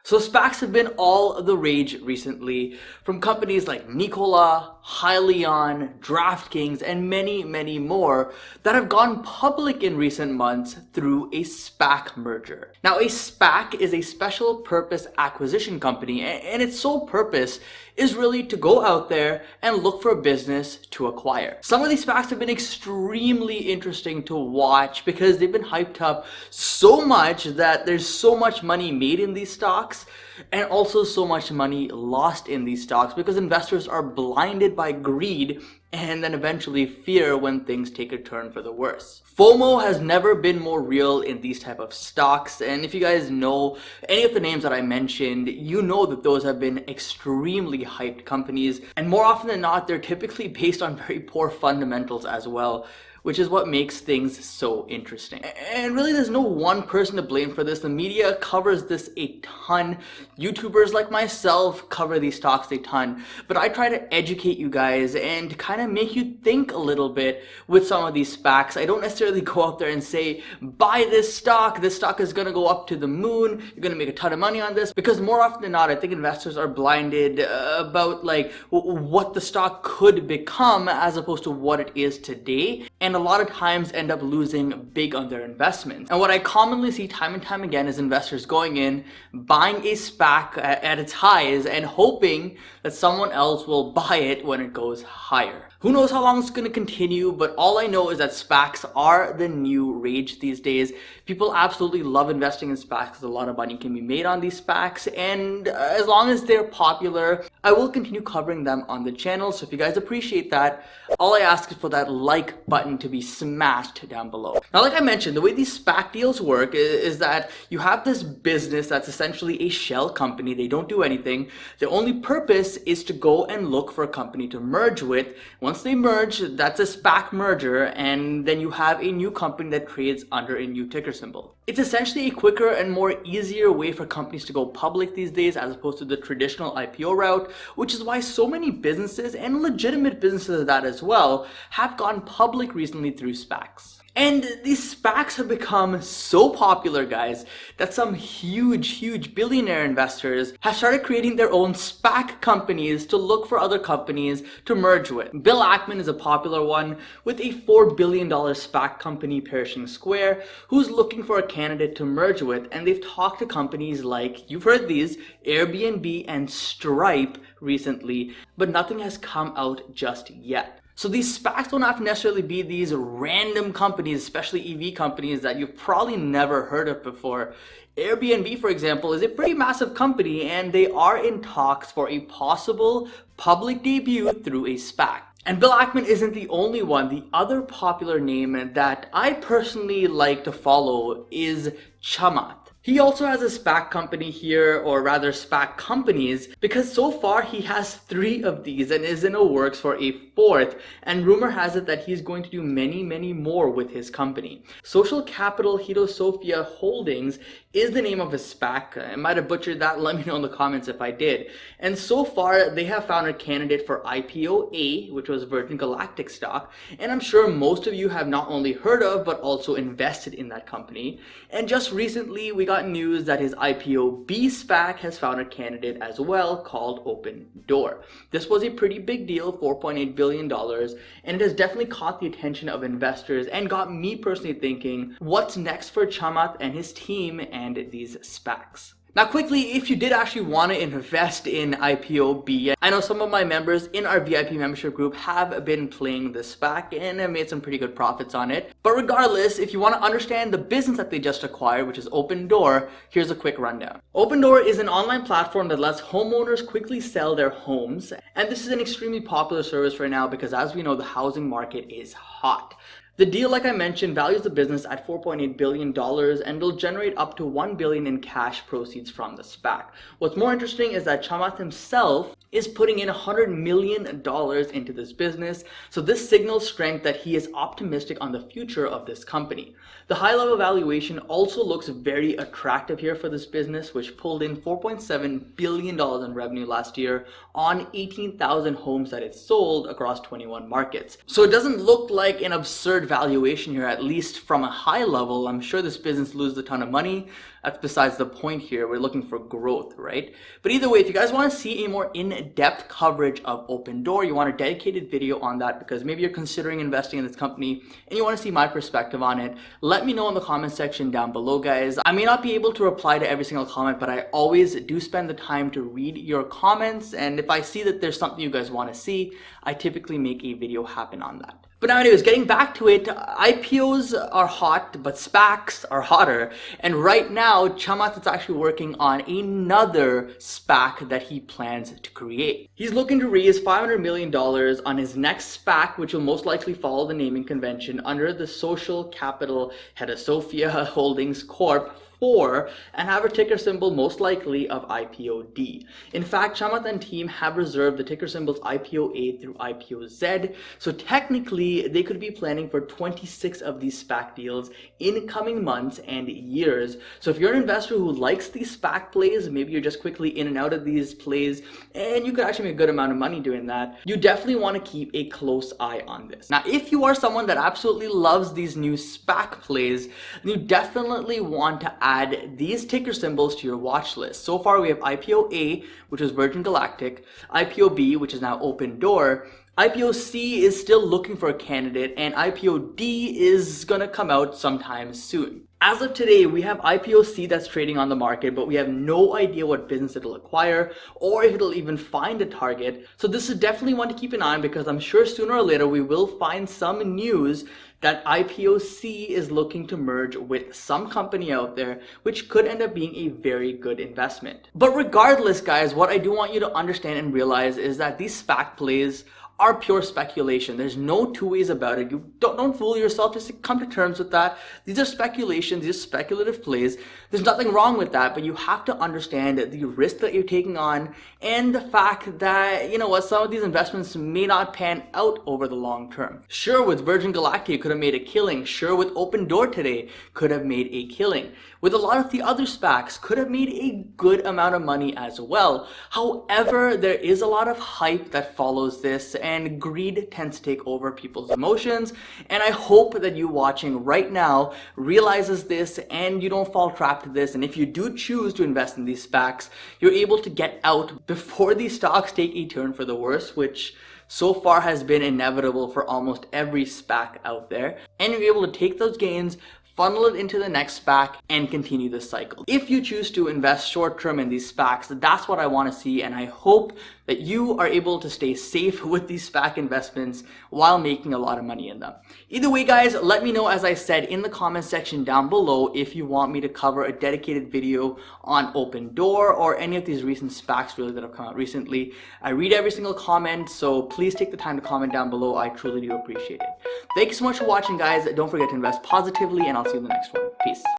So SPACs have been all the rage recently, from companies like Nikola, Hyliion, DraftKings, and many more that have gone public in recent months through a SPAC merger. Now, a SPAC is a special purpose acquisition company, and its sole purpose is really to go out there and look for a business to acquire. Some of these SPACs have been extremely interesting to watch because they've been hyped up so much that there's so much money made in these stocks and also so much money lost in these stocks because investors are blinded by greed and then eventually fear when things take a turn for the worse. FOMO has never been more real in these type of stocks, and if you guys know any of the names that I mentioned, you know that those have been extremely hyped companies, and more often than not, they're typically based on very poor fundamentals as well, which is what makes things so interesting. And really, there's no one person to blame for this. The media covers this a ton. YouTubers like myself cover these stocks a ton. But I try to educate you guys and kind of make you think a little bit with some of these SPACs. I don't necessarily go out there and say, buy this stock is gonna go up to the moon, you're gonna make a ton of money on this. Because more often than not, I think investors are blinded about like what the stock could become as opposed to what it is today. And a lot of times end up losing big on their investments. And what I commonly see time and time again is investors going in, buying a SPAC at its highs and hoping that someone else will buy it when it goes higher. Who knows how long it's going to continue, but all I know is that SPACs are the new rage these days. People absolutely love investing in SPACs because a lot of money can be made on these SPACs, and as long as they're popular, I will continue covering them on the channel. So if you guys appreciate that, all I ask is for that like button to be smashed down below. Now, like I mentioned, the way these SPAC deals work is that you have this business that's essentially a shell company. They don't do anything. Their only purpose is to go and look for a company to merge with. Once they merge, that's a SPAC merger, and then you have a new company that trades under a new ticker symbol. It's essentially a quicker and more easier way for companies to go public these days as opposed to the traditional IPO route, which is why so many businesses and legitimate businesses at that as well have gone public recently through SPACs. And these SPACs have become so popular, guys, that some huge billionaire investors have started creating their own SPAC companies to look for other companies to merge with. Bill Ackman is a popular one with a $4 billion SPAC company, Pershing Square, who's looking for a candidate to merge with, and they've talked to companies like, you've heard these, Airbnb and Stripe recently, but nothing has come out just yet. So these SPACs don't have to necessarily be these random companies, especially EV companies that you've probably never heard of before. Airbnb, for example, is a pretty massive company, and they are in talks for a possible public debut through a SPAC. And Bill Ackman isn't the only one. The other popular name that I personally like to follow is Chamath. He also has a SPAC company here, or rather SPAC companies, because so far he has 3 of these and is in the works for a 4th, and rumor has it that he's going to do many more with his company. Social Capital Sophia Holdings is the name of his SPAC. I might have butchered that, let me know in the comments if I did. And so far they have found a candidate for IPO-A, which was Virgin Galactic stock, and I'm sure most of you have not only heard of but also invested in that company. And just recently we got news that his IPO-B SPAC has found a candidate as well called Opendoor. This was a pretty big deal, $4.8 billion, and it has definitely caught the attention of investors and got me personally thinking, what's next for Chamath and his team and these SPACs? Now quickly, if you did actually want to invest in IPOB, I know some of my members in our VIP membership group have been playing this SPAC and have made some pretty good profits on it. But regardless, if you want to understand the business that they just acquired, which is Opendoor, here's a quick rundown. Opendoor is an online platform that lets homeowners quickly sell their homes. And this is an extremely popular service right now because, as we know, the housing market is hot. The deal, like I mentioned, values the business at $4.8 billion and will generate up to $1 billion in cash proceeds from the SPAC. What's more interesting is that Chamath himself is putting in $100 million into this business, so this signals strength that he is optimistic on the future of this company. The high-level valuation also looks very attractive here for this business, which pulled in $4.7 billion in revenue last year on 18,000 homes that it sold across 21 markets. So it doesn't look like an absurd absurd valuation here, at least from a high level. I'm sure this business loses a ton of money. That's besides the point here. We're looking for growth, right? But either way, if you guys want to see a more in-depth coverage of Opendoor, you want a dedicated video on that because maybe you're considering investing in this company and you want to see my perspective on it, let me know in the comment section down below, guys. I may not be able to reply to every single comment, but I always do spend the time to read your comments, and if I see that there's something you guys want to see, I typically make a video happen on that. But now anyways, getting back to it, IPOs are hot, but SPACs are hotter. And right now, Chamath is actually working on another SPAC that he plans to create. He's looking to raise $500 million on his next SPAC, which will most likely follow the naming convention under the Social Capital Hedosophia Holdings Corp. 4 and have a ticker symbol most likely of IPOD. In fact, Chamath and team have reserved the ticker symbols IPOA through IPOZ, so technically they could be planning for 26 of these SPAC deals in coming months and years. So if you're an investor who likes these SPAC plays, maybe you're just quickly in and out of these plays and you could actually make a good amount of money doing that, you definitely want to keep a close eye on this. Now, if you are someone that absolutely loves these new SPAC plays, then you definitely want to add these ticker symbols to your watch list. So far we have IPOA, which is Virgin Galactic, IPOB, which is now Opendoor, IPOC is still looking for a candidate, and IPOD is gonna come out sometime soon. As of today, we have IPOC that's trading on the market, but we have no idea what business it'll acquire or if it'll even find a target. So this is definitely one to keep an eye on because I'm sure sooner or later we will find some news that IPOC is looking to merge with some company out there, which could end up being a very good investment. But regardless, guys, what I do want you to understand and realize is that these SPAC plays are pure speculation. There's no two ways about it. You don't fool yourself. Just come to terms with that. These are speculations. These are speculative plays. There's nothing wrong with that, but you have to understand the risk that you're taking on and the fact that, you know what, some of these investments may not pan out over the long term. Sure, with Virgin Galactic could have made a killing. Sure, with Opendoor today could have made a killing. With a lot of the other SPACs could have made a good amount of money as well. However, there is a lot of hype that follows this, and greed tends to take over people's emotions, and I hope that you watching right now realizes this and you don't fall trapped to this, and if you do choose to invest in these SPACs, you're able to get out before these stocks take a turn for the worse, which so far has been inevitable for almost every SPAC out there, and you're able to take those gains, funnel it into the next SPAC, and continue this cycle. If you choose to invest short term in these SPACs, that's what I want to see, and I hope that you are able to stay safe with these SPAC investments while making a lot of money in them. Either way, guys, let me know, as I said, in the comment section down below if you want me to cover a dedicated video on Opendoor or any of these recent SPACs really that have come out recently. I read every single comment, so please take the time to comment down below. I truly do appreciate it. Thank you so much for watching, guys. Don't forget to invest positively, and I'll see you in the next one. Peace.